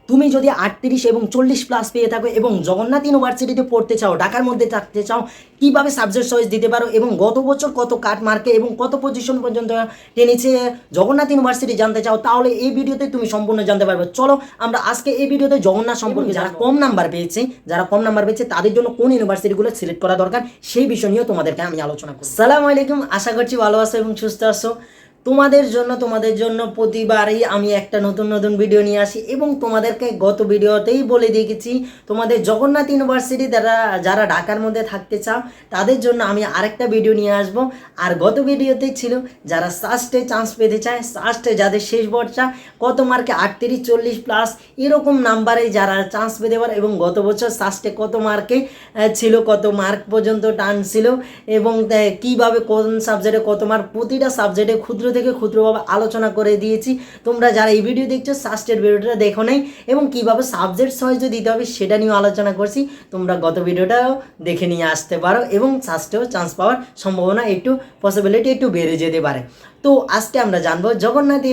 তুমি যদি 38 এবং 40 প্লাস পেয়ে থাকো এবং জগন্নাথ ইউনিভার্সিটিতে পড়তে চাও, ঢাকার মধ্যে থাকতে চাও, কিভাবে সাবজেক্ট চয়েস দিতে পারো এবং গত বছর কত কাট মার্কে এবং কত পজিশন পর্যন্ত টেনেছে জগন্নাথ ইউনিভার্সিটি জানতে চাও, তাহলে এই ভিডিওতে তুমি সম্পূর্ণ জানতে পারবে। চলো আমরা আজকে এই ভিডিওতে জগন্নাথ সম্পর্কে, যারা কম নাম্বার পেয়েছে তাদের জন্য কোন ইউনিভার্সিটিগুলো সিলেক্ট করা দরকার সেই বিষয় নিয়েও তোমাদেরকে আমি আলোচনা করব। আসসালামু আলাইকুম, আশা করছি ভালো আছো এবং সুস্থ আছো। তোমাদের জন্য প্রতিবারই আমি একটা নতুন নতুন ভিডিও নিয়ে আসি এবং তোমাদেরকে গত ভিডিওতেই বলে দিয়েছি তোমাদের জগন্নাথ ইউনিভার্সিটি যারা ঢাকার মধ্যে থাকতে চাও তাদের জন্য আমি আরেকটা ভিডিও নিয়ে আসব। আর গত ভিডিওতেই ছিল যারা সাস্টে চান্স পেতে চায়, সাস্টে যাদের শেষ বর্ষা কত মার্কে 38 40 প্লাস এরকম নাম্বারে যারা চান্স পেতে পারে এবং গত বছর সাস্টে কত মার্কে ছিল, কত মার্ক পর্যন্ত টান ছিল এবং কিভাবে কোন সাবজেক্টে কত মার্ক, প্রতিটা সাবজেক্টে ক্ষুদ্র থেকে ক্ষুদ্রভাবে আলোচনা করে দিয়েছি। তোমরা যারা এই ভিডিও দেখছো সাস্টের ভিডিওটা দেখো নাই এবং কীভাবে সাবজেক্ট সহজ দিতে হবে সেটা নিয়েও আলোচনা করছি। তোমরা গত ভিডিওটাও দেখে নিয়ে আসতে পারো এবং সাস্টেও চান্স পাওয়ার সম্ভাবনা পসিবিলিটি একটু বেড়ে যেতে পারে। তো আজকে আমরা জানবো জগন্নাথ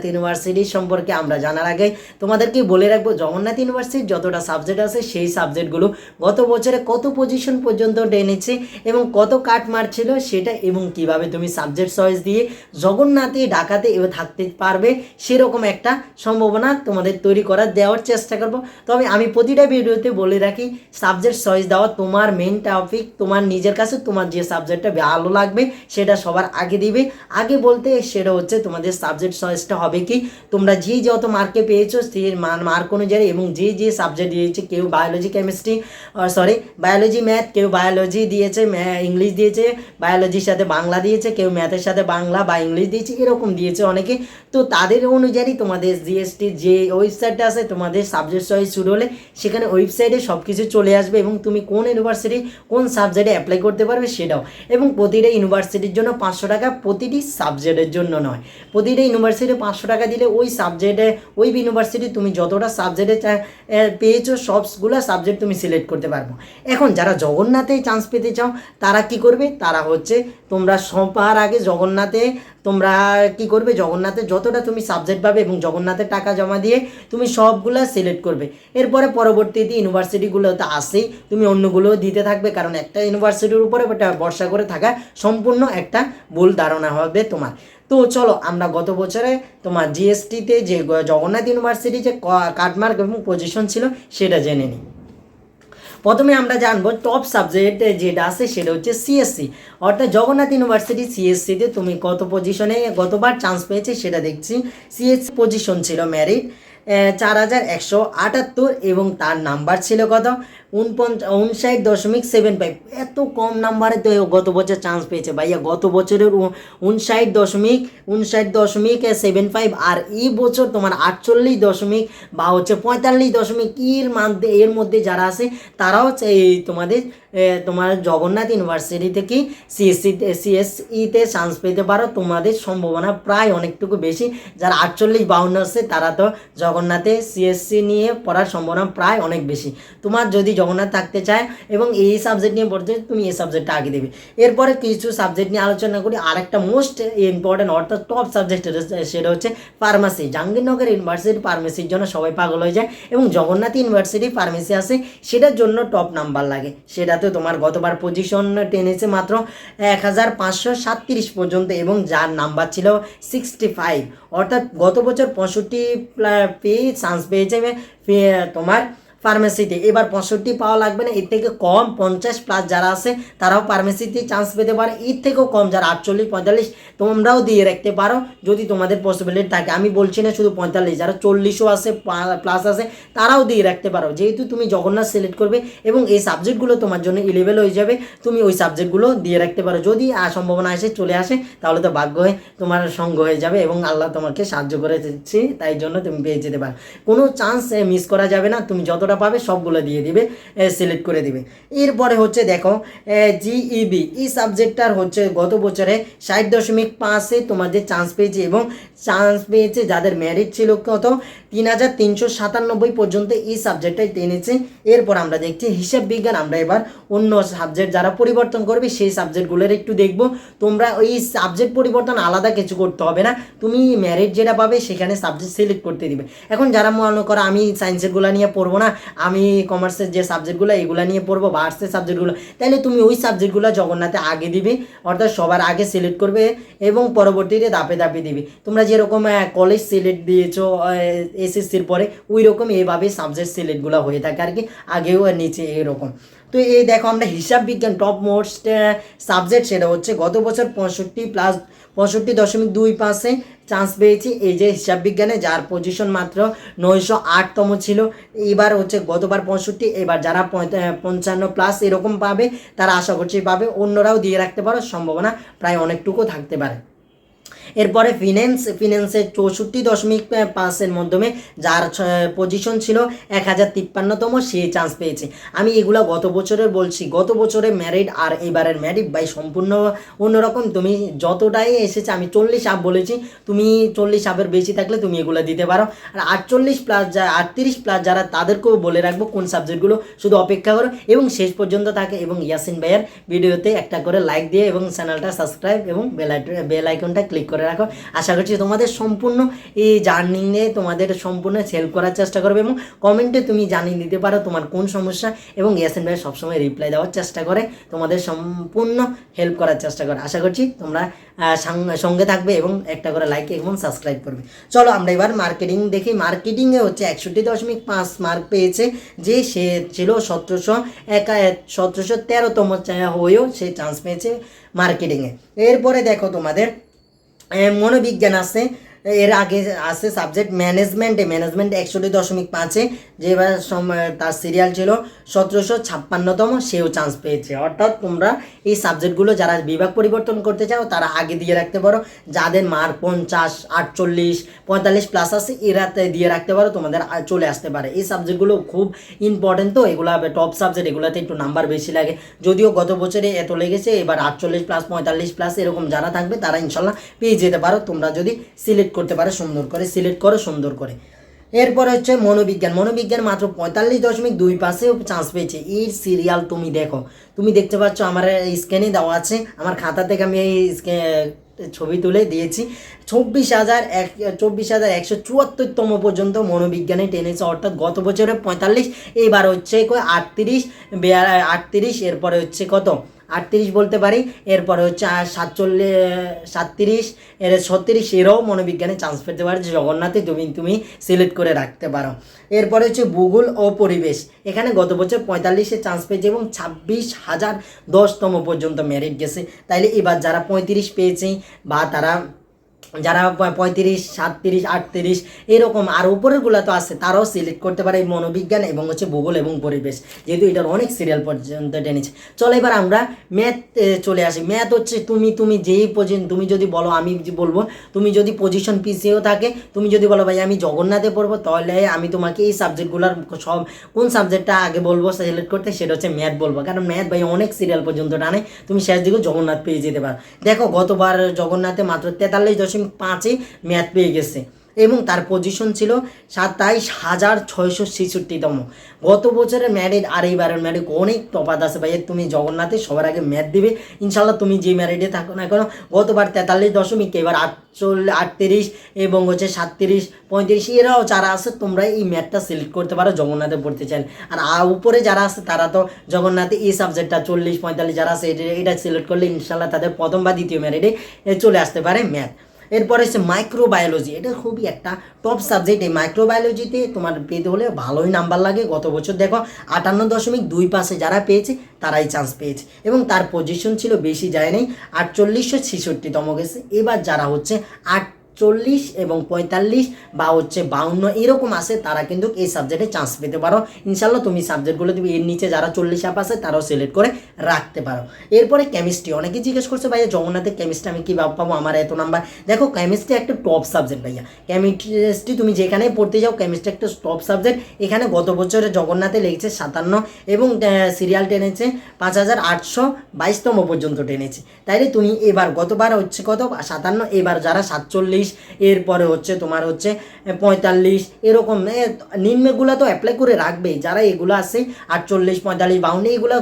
ইউনিভার্সিটি সম্পর্কে। আমরা জানার আগে তোমাদেরকে বলে রাখবো জগন্নাথ ইউনিভার্সিটির যতটা সাবজেক্ট আছে সেই সাবজেক্টগুলো গত বছরে কত পজিশন পর্যন্ত টেনেছে এবং কত কাট মারছিল সেটা, এবং কিভাবে তুমি সাবজেক্ট চয়েস দিয়ে জগন্নাথে ঢাকাতে এবার থাকতে পারবে সেরকম একটা সম্ভাবনা তোমাদের তৈরি দেওয়ার চেষ্টা করব। তবে আমি প্রতিটা ভিডিওতে বলে রাখি সাবজেক্ট চয়েস দেওয়া তোমার মেন টপিক, তোমার নিজের কাছে তোমার যে সাবজেক্টটা ভালো লাগবে সেটা সবার আগে দিবে। আগে বলতে সেটা হচ্ছে তোমাদের সাবজেক্ট চয়েসটা হবে কি তোমরা যে যত মার্কে পেয়েছো সেই মার্ক অনুযায়ী এবং যে সাবজেক্ট দিয়েছে, কেউ বায়োলজি ম্যাথ, কেউ বায়োলজি দিয়েছে, ইংলিশ দিয়েছে, বায়োলজির সাথে বাংলা দিয়েছে, কেউ ম্যাথের সাথে বাংলা বা ইংলিশ দিয়েছে, এরকম দিয়েছে অনেকে। তো তাদের অনুযায়ী তোমাদের জিএসটির যে ওয়েবসাইটটা আছে তোমাদের সাবজেক্ট চয়েস শুরু হলে সেখানে ওয়েবসাইটে সব কিছু চলে আসবে এবং তুমি কোন ইউনিভার্সিটি কোন সাবজেক্টে অ্যাপ্লাই করতে পারবে সেটাও। এবং প্রতিটা ইউনিভার্সিটির জন্য 500 টাকা, প্রতিটি সাবজেক্টের জন্য নয়, প্রতিটা ইউনিভার্সিটি 500 টাকা দিলে ওই সাবজেক্টে ওই ইউনিভার্সিটি তুমি যতটা সাবজেক্টে পেয়েছো সবগুলো সাবজেক্ট তুমি সিলেক্ট করতে পারবো। এখন যারা জগন্নাথে চান্স পেতে চাও তারা কি করবে, তারা হচ্ছে তোমরা সবার আগে জগন্নাথে তোমরা কি করবে, জগন্নাথে যতটা তুমি সাবজেক্ট পাবে এবং জগন্নাথে টাকা জমা দিয়ে তুমি সবগুলো সিলেক্ট করবে। এরপরে পরবর্তীতে ইউনিভার্সিটিগুলোতে আসেই তুমি অন্যগুলোও দিতে থাকবে, কারণ একটা ইউনিভার্সিটির উপরে ভরসা করে থাকা সম্পূর্ণ একটা ভুল ধারণা হবে তোমার। তো চলো আমরা গত বছরে তোমার জিএসটিতে যে জগন্নাথ ইউনিভার্সিটি যে কাটমার্ক এবং পজিশন ছিল সেটা জেনে নিই। প্রথমে আমরা জানবো টপ সাবজেক্ট যেটা আছে সেটা হচ্ছে সিএসসি, অর্থাৎ জগন্নাথ ইউনিভার্সিটি সিএসসিতে তুমি কত পজিশনে গতবার চান্স পেয়েছে সেটা দেখছি। সিএসসি পজিশন ছিল মেরিট 4178 এবং তার নাম্বার ছিল কত 59.75। এত কম নাম্বারে তো গত বছর চান্স পেয়েছে ভাইয়া, গত বছরের 59.75 আর এই বছর তোমার 48 বা হচ্ছে 45 এর মধ্যে যারা আছে তারাও তোমার জগন্নাথ ইউনিভার্সিটি থেকে সিএসইতে চান্স পেতে পারো। তোমাদের সম্ভাবনা প্রায় অনেকটুকু বেশি। যারা 48-52 আছে তারা তো জগন্নাথে সিএসসি নিয়ে পড়ার সম্ভাবনা প্রায় অনেক বেশি। তোমার যদি জগন্নাথ থাকতে চায় এবং এই সাবজেক্ট নিয়ে পড়তে তুমি এই সাবজেক্টটা আগে দেবে। এরপরে কিছু সাবজেক্ট নিয়ে আলোচনা করি। আরেকটা মোস্ট ইম্পর্টেন্ট অর্থাৎ টপ সাবজেক্ট সেটা হচ্ছে ফার্মাসি। জাহাঙ্গীরনগর ইউনিভার্সিটি ফার্মেসির জন্য সবাই পাগল হয়ে যায় এবং জগন্নাথ ইউনিভার্সিটি ফার্মেসি আছে সেটার জন্য টপ নাম্বার লাগে। সেটাতে তোমার গতবার পজিশন টেনেছে মাত্র 1537 পর্যন্ত এবং যার নাম্বার ছিল 65, অর্থাৎ গত বছর 65 পেয়ে চান্স পেয়েছে তোমার ফার্মেসিতে। এবার 65 পাওয়া লাগবে না, এর থেকে কম 50+ যারা আছে তারাও ফার্মেসিতে চান্স পেতে পারে। এর থেকেও কম যারা 48-45 তোমরাও দিয়ে রাখতে পারো যদি তোমাদের পসিবিলিটি থাকে। আমি বলছি না শুধু 45, যারা 40ও আছে প্লাস আছে তারাও দিয়ে রাখতে পারো। যেহেতু তুমি জগন্নাথ সিলেক্ট করবে এবং এই সাবজেক্টগুলো তোমার জন্য ইলেভেল হয়ে যাবে, তুমি ওই সাবজেক্টগুলো দিয়ে রাখতে পারো। যদি সম্ভাবনা চলে আসে তাহলে তো ভাগ্য হয়ে তোমার সঙ্গ হয়ে যাবে এবং আল্লাহ তোমাকে সাহায্য করে দিচ্ছি, তাই জন্য তুমি পেয়ে যেতে পারো। কোনো চান্স মিস করা যাবে না। তুমি যতটা যতটা পাবে সবগুলো দিয়ে দিবে, সিলেক্ট করে দিবে। এরপরে হচ্ছে দেখো জিইবি, এই সাবজেক্টটার হচ্ছে গত বছরে 60.5-এ তোমাদের চান্স পেয়েছে এবং চান্স পেয়েছে যাদের মেরিট ছিল কত 3397 পর্যন্ত এই সাবজেক্টটাই টেনেছে। এরপর আমরা দেখছি হিসাব বিজ্ঞান। আমরা এবার অন্য সাবজেক্ট যারা পরিবর্তন করবে সেই সাবজেক্টগুলোর একটু দেখব। তোমরা ওই সাবজেক্ট পরিবর্তন আলাদা কিছু করতে হবে না, তুমি মেরিট যেটা পাবে সেখানে সাবজেক্ট সিলেক্ট করতে দিবে। এখন যারা মনে করো আমি সায়েন্সেরগুলো নিয়ে পড়বো না, আমি কমার্সের যে সাবজেক্টগুলো এগুলো নিয়ে পড়বো বা আর্টসের সাবজেক্টগুলো, তাহলে তুমি ওই সাবজেক্টগুলো জগন্নাথে আগে দিবে, অর্থাৎ সবার আগে সিলেক্ট করবে এবং পরবর্তীতে ধাপে ধাপে দিবে। তোমরা যেরকম কলেজ সিলেক্ট দিয়েছো এসএসসির পরে, ওই রকম এইভাবে সাবজেক্ট সিলেক্টগুলো হয়ে থাকে আর কি, আগেও আর নিচে এরকম। তো এই দেখো আমরা হিসাব বিজ্ঞান টপ মোস্ট সাবজেক্ট, সেটা হচ্ছে গত বছর 65.25 চান্স পেয়েছি এই যে হিসাব বিজ্ঞানে, যার পজিশন মাত্র 908তম ছিল। এবার হচ্ছে গতবার 65, এবার যারা 55+ এরকম পাবে তারা আশা করছি পাবে, অন্যরাও দিয়ে রাখতে পারো, সম্ভাবনা প্রায় অনেকটুকু থাকতে পারে। এরপরে ফিন্যান্সের 64.5-এর মাধ্যমে যার পজিশন ছিল 1053তম, সে চান্স পেয়েছে। আমি এগুলো গত বছরের বলছি, গত বছরের মেরিট আর এবারের মেরিট ভাই সম্পূর্ণ অন্যরকম। তুমি যতটাই এসেছে, আমি 40 আপ বলেছি, তুমি 40 আপের বেশি থাকলে তুমি এগুলো দিতে পারো। আর 38+ যারা, তাদেরকেও বলে রাখবো কোন সাবজেক্টগুলো, শুধু অপেক্ষা করো এবং শেষ পর্যন্ত থাকে। এবং ইয়াসিন ভাইয়ের ভিডিওতে একটা করে লাইক দিয়ে এবং চ্যানেলটা সাবস্ক্রাইব এবং বেল আইকনটা ক্লিক করে রাখো। আশা করছি তোমাদের সম্পূর্ণ এই জার্নিংয়ে তোমাদের সম্পূর্ণ হেল্প করার চেষ্টা করবে এবং কমেন্টে তুমি জানিয়ে দিতে পারো তোমার কোন সমস্যা, এবং ইয়াসিন ভাই সবসময় রিপ্লাই দেওয়ার চেষ্টা করে, তোমাদের সম্পূর্ণ হেল্প করার চেষ্টা করে। আশা করছি তোমরা সঙ্গে থাকবে এবং একটা করে লাইক এবং সাবস্ক্রাইব করবে। চলো আমরা এবার মার্কেটিং দেখি। মার্কেটিংয়ে হচ্ছে 61.5 মার্ক পেয়েছে, যে সে ছিল 1713তম হয়েও সে চান্স পেয়েছে মার্কেটিংয়ে। এরপরে দেখো তোমাদের মনোবিজ্ঞান আছে, এর আগে আছে সাবজেক্ট ম্যানেজমেন্টে 61.5-এ, যেবার তার সিরিয়াল ছিল 1756তম, সেও চান্স পেয়েছে। অর্থাৎ তোমরা এই সাবজেক্টগুলো যারা বিভাগ পরিবর্তন করতে চাও তারা আগে দিয়ে রাখতে পারো, যাদের মার্ক 50, 48, 45+ আছে এরাতে দিয়ে রাখতে পারো, তোমাদের চলে আসতে পারে। এই সাবজেক্টগুলো খুব ইম্পর্টেন্ট, তো এগুলো টপ সাবজেক্ট, এগুলোতে একটু নাম্বার বেশি লাগে। যদিও গত বছরে এত লেগেছে, এবার 48+, 45+ এরকম যারা থাকবে তারা ইনশাল্লাহ পেয়ে যেতে পারো, তোমরা যদি সিলেক্ট করতে পারো সুন্দর করে, সিলেক্ট করো সুন্দর করে। এরপরে হচ্ছে মনোবিজ্ঞান মাত্র 45.25-এও চান্স পেয়েছে। এই সিরিয়াল তুমি দেখো, তুমি দেখতে পাচ্ছ আমার স্ক্যানে দেওয়া আছে, আমার খাতা থেকে আমি এই ছবি তুলে দিয়েছি। 24,174তম পর্যন্ত মনোবিজ্ঞানে টেনেছে, অর্থাৎ গত বছরে 45, এবার হচ্ছে 38, এরপরে হচ্ছে কত 38 বলতে পারি, এরপরে হচ্ছে 37, 36 এরও মনোবিজ্ঞানে চান্স পেতে পারে। জগন্নাথে তুমি সিলেক্ট করে রাখতে পারো। এরপরে হচ্ছে ভূগোল ও পরিবেশ, এখানে গত বছর 45-এ চান্স পেয়েছে এবং 26,010তম পর্যন্ত মেরিট গেছে। তাইলে এবার যারা 35 পেয়েছে বা যারা 35, 37, 38 এরকম আর উপরেরগুলো তো আছে, তারাও সিলেক্ট করতে পারে এই মনোবিজ্ঞান এবং হচ্ছে ভূগোল এবং পরিবেশ, যেহেতু এটার অনেক সিরিয়াল পর্যন্ত টেনেছে। চলো এবার আমরা ম্যাথ চলে আসি। ম্যাথ হচ্ছে তুমি যেই তুমি যদি বলো, আমি বলবো, তুমি যদি পজিশন পিছিয়েও থাকে, তুমি যদি বলো ভাই আমি জগন্নাথে পড়বো, তাহলে আমি তোমাকে এই সাবজেক্টগুলোর সব কোন সাবজেক্টটা আগে বলবো সিলেক্ট করতে, সেটা হচ্ছে ম্যাথ বলবো, কারণ ম্যাথ ভাই অনেক সিরিয়াল পর্যন্ত টানে, তুমি শেষ দিকেও জগন্নাথ পেয়ে যেতে পারো। দেখো গতবার জগন্নাথে মাত্র 43.5-এ ম্যাথ পেয়ে গেছে এবং তার পজিশন ছিল 27,666তম। গত বছরের ম্যারিট আর এইবারের ম্যারিট অনেক তফাৎ আছে ভাই। তুমি জগন্নাথে সবার আগে ম্যাথ দিবে ইনশাল্লাহ, তুমি যে ম্যারিটে থাকো না কেন। গতবার 43 এবার 38 এবং হচ্ছে 37, 35 এরাও যারা আছে, তোমরা এই ম্যাথটা সিলেক্ট করতে পারো জগন্নাথে পড়তে চাইলে। আর উপরে যারা আছে তারা তো জগন্নাথে এই সাবজেক্টটা 40, 45 যারা আছে এটা সিলেক্ট করলে ইনশাল্লাহ তাদের প্রথম বা দ্বিতীয় ম্যারিটে চলে আসতে পারে ম্যাথ। এরপরে হচ্ছে মাইক্রোবায়োলজি, এটা খুবই একটা টপ সাবজেক্ট। এই মাইক্রোবায়োলজিতে তোমার পেতে হলে ভালোই নাম্বার লাগে। গত বছর দেখো 58.25 যারা পেয়েছে তারাই চান্স পেয়েছে এবং তার পজিশন ছিল বেশি যায় নাই, 4866তম গেছে। এবার যারা হচ্ছে 40 এবং 45 বা হচ্ছে 52 এরকম আসে তারা কিন্তু এই সাবজেক্টে চান্স পেতে পারো। ইনশাল্লাহ তুমি সাবজেক্টগুলো তুমি এর নিচে যারা 40 আপ আছে তারাও সিলেক্ট করে রাখতে পারো। এরপরে কেমিস্ট্রি, অনেকে জিজ্ঞেস করছে ভাইয়া জগন্নাথের কেমিস্ট্রি আমি কীভাবে পাবো, আমার এত নাম্বার। দেখো কেমিস্ট্রি একটা টপ সাবজেক্ট ভাইয়া, কেমিস্ট্রি তুমি যেখানে পড়তে যাও কেমিস্ট্রি একটা টপ সাবজেক্ট। এখানে গত বছরে জগন্নাথে লেগেছে 57 এবং সিরিয়াল টেনেছে 5822তম পর্যন্ত টেনেছে। তাইলে তুমি এবার গতবার হচ্ছে কত 57, এবার যারা 47, এরপরে হচ্ছে তোমার হচ্ছে 45 এরকম নিম্নগুলো তো অ্যাপ্লাই করে রাখবেই। যারা এগুলো আছে 48, 45, 52 এগুলো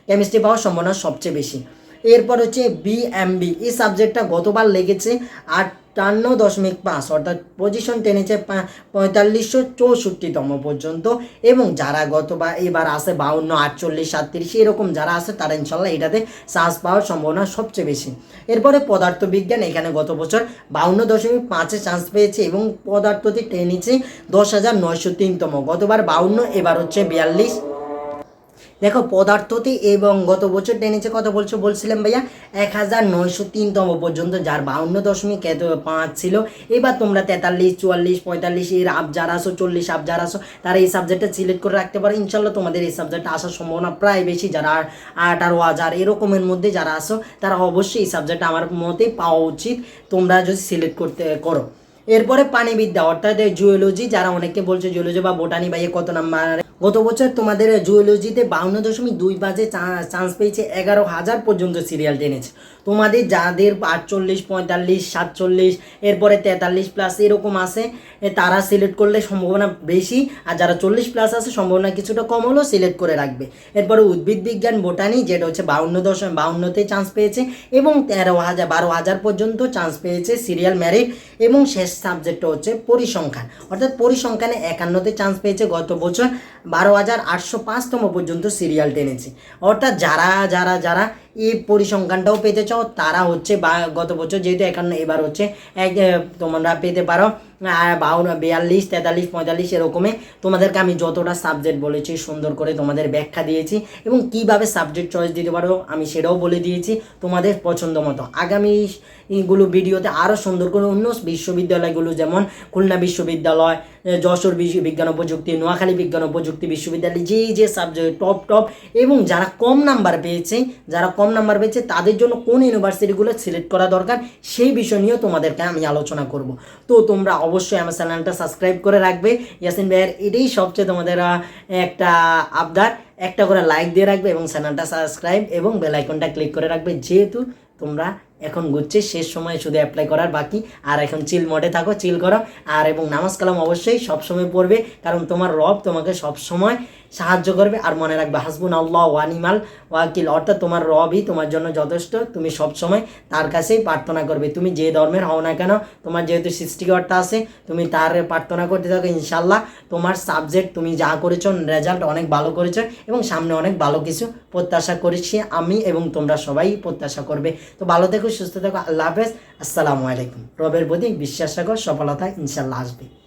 কেমিস্ট্রি পাওয়ার সম্ভাবনা সবচেয়ে বেশি। এরপর হচ্ছে বিএমবি, এই সাবজেক্টটা গতবার লেগেছে 58.5, অর্থাৎ পজিশন টেনেছে 4564তম পর্যন্ত। এবং যারা গতবার এবার আসে 52, 48, 37 এরকম যারা আছে তারা ইনশাল্লাহ এটাতে চান্স পাওয়ার সম্ভাবনা সবচেয়ে বেশি। এরপরে পদার্থবিজ্ঞান, এখানে গত বছর 52.5 চান্স পেয়েছে এবং পদার্থতে টেনেছে 10,903তম। গতবার 52, এবার হচ্ছে 42। দেখো পদার্থতে এবং গত বছর টেনেছে কত বলছিলাম ভাইয়া 1903তম পর্যন্ত, যার 52.5 ছিল। এবার তোমরা 43, 44, 45 এর আপ যারা আসো, 40 আপ যারা আসো তারা এই সাবজেক্টটা সিলেক্ট করে রাখতে পারো। ইনশাল্লাহ তোমাদের এই সাবজেক্টটা আসার সম্ভাবনা প্রায় বেশি। যারা 18,000 এরকমের মধ্যে যারা আসো তারা অবশ্যই এই সাবজেক্টটা আমার মতে পাওয়া উচিত, তোমরা যদি সিলেক্ট করো। এরপরে প্রাণীবিদ্যা অর্থাৎ জুওলজি, যারা অনেকে বলছে জুওলজি বা বোটানি ভাইয়া কত নাম্বার। গত বছর তোমাদের জুওলজিতে 52.25 চান্স পেয়েছে, 11,000 পর্যন্ত সিরিয়াল টেনেছে। তোমাদের যাদের 48, 45, 47 এরপরে 43+ এরকম আসে তারা সিলেক্ট করলে সম্ভাবনা বেশি, আর যারা 40+ আছে সম্ভাবনা কিছুটা কম হলেও সিলেক্ট করে রাখবে। এরপরে উদ্ভিদ বিজ্ঞান বোটানি, যেটা হচ্ছে 52.52তে চান্স পেয়েছে এবং 12,000 পর্যন্ত চান্স পেয়েছে সিরিয়াল মেরিট। এবং শেষ সাবজেক্টটা হচ্ছে পরিসংখ্যান, অর্থাৎ পরিসংখ্যানে 51তে চান্স পেয়েছে, গত বছর 12,805তম পর্যন্ত সিরিয়াল টেনেছে। অর্থাৎ যারা এই পরিসংখ্যানটাও পেতে চাও তারা হচ্ছে গত বছর যেহেতু 51, এবার হচ্ছে তোমরা পেতে পারো 52, 42, 43, 45 এরকমে। তোমাদেরকে আমি যতটা সাবজেক্ট বলেছি সুন্দর করে তোমাদের ব্যাখ্যা দিয়েছি এবং কিভাবে সাবজেক্ট চয়েস দিতে পারো আমি সেটাও বলে দিয়েছি তোমাদের পছন্দ মতো। আগামী এইগুলো ভিডিওতে আরও সুন্দর করে অন্য বিশ্ববিদ্যালয়গুলো যেমন খুলনা বিশ্ববিদ্যালয়, যশোর বিজ্ঞান ও প্রযুক্তি, নোয়াখালী বিজ্ঞান ও প্রযুক্তি বিশ্ববিদ্যালয়, যে সাবজেক্ট টপ এবং যারা কম নাম্বার পেয়েছে তাদের জন্য কোন ইউনিভার্সিটিগুলো সিলেক্ট করা দরকার সেই বিষয় নিয়েও তোমাদেরকে আমি আলোচনা করব। তো তোমরা অবশ্যই আমার চ্যানেলটা সাবস্ক্রাইব করে রাখবে। ইয়াসিন ভাইয়ের এটাই সবচেয়ে তোমাদের একটা আবদার, একটা করে লাইক দিয়ে রাখবে এবং চ্যানেলটা সাবস্ক্রাইব এবং বেল আইকনটা ক্লিক করে রাখবে। যেহেতু তোমরা এখন ঘুরছে শেষ সময় শুধু অ্যাপ্লাই করার বাকি, আর এখন চিল মোডে থাকো, চিল করো। আর এবং নামাজ কালাম অবশ্যই সবসময় পড়বে, কারণ তোমার রব তোমাকে সবসময় সাহায্য করবে। আর মনে রাখবে হাসবুনাল্লাহ ওয়া নি'মাল ওয়াকিল, অর্থাৎ তোমার রবই তোমার জন্য যথেষ্ট। তুমি সবসময় তার কাছেই প্রার্থনা করবে, তুমি যে ধর্মের হও না কেন, তোমার যেহেতু সৃষ্টিকর্তা আছে তুমি তার প্রার্থনা করতে থাকো। ইনশাল্লাহ তোমার সাবজেক্ট তুমি যা করেছো রেজাল্ট অনেক ভালো করেছো এবং সামনে অনেক ভালো কিছু প্রত্যাশা করেছি আমি এবং তোমরা সবাই প্রত্যাশা করবে। তো ভালো থেকো, সুস্থ থেকো, আল্লাহ হাফেজ, আসসালামু আলাইকুম। রবের প্রতি বিশ্বাস রাখো, সফলতা ইনশাল্লাহ আসবে।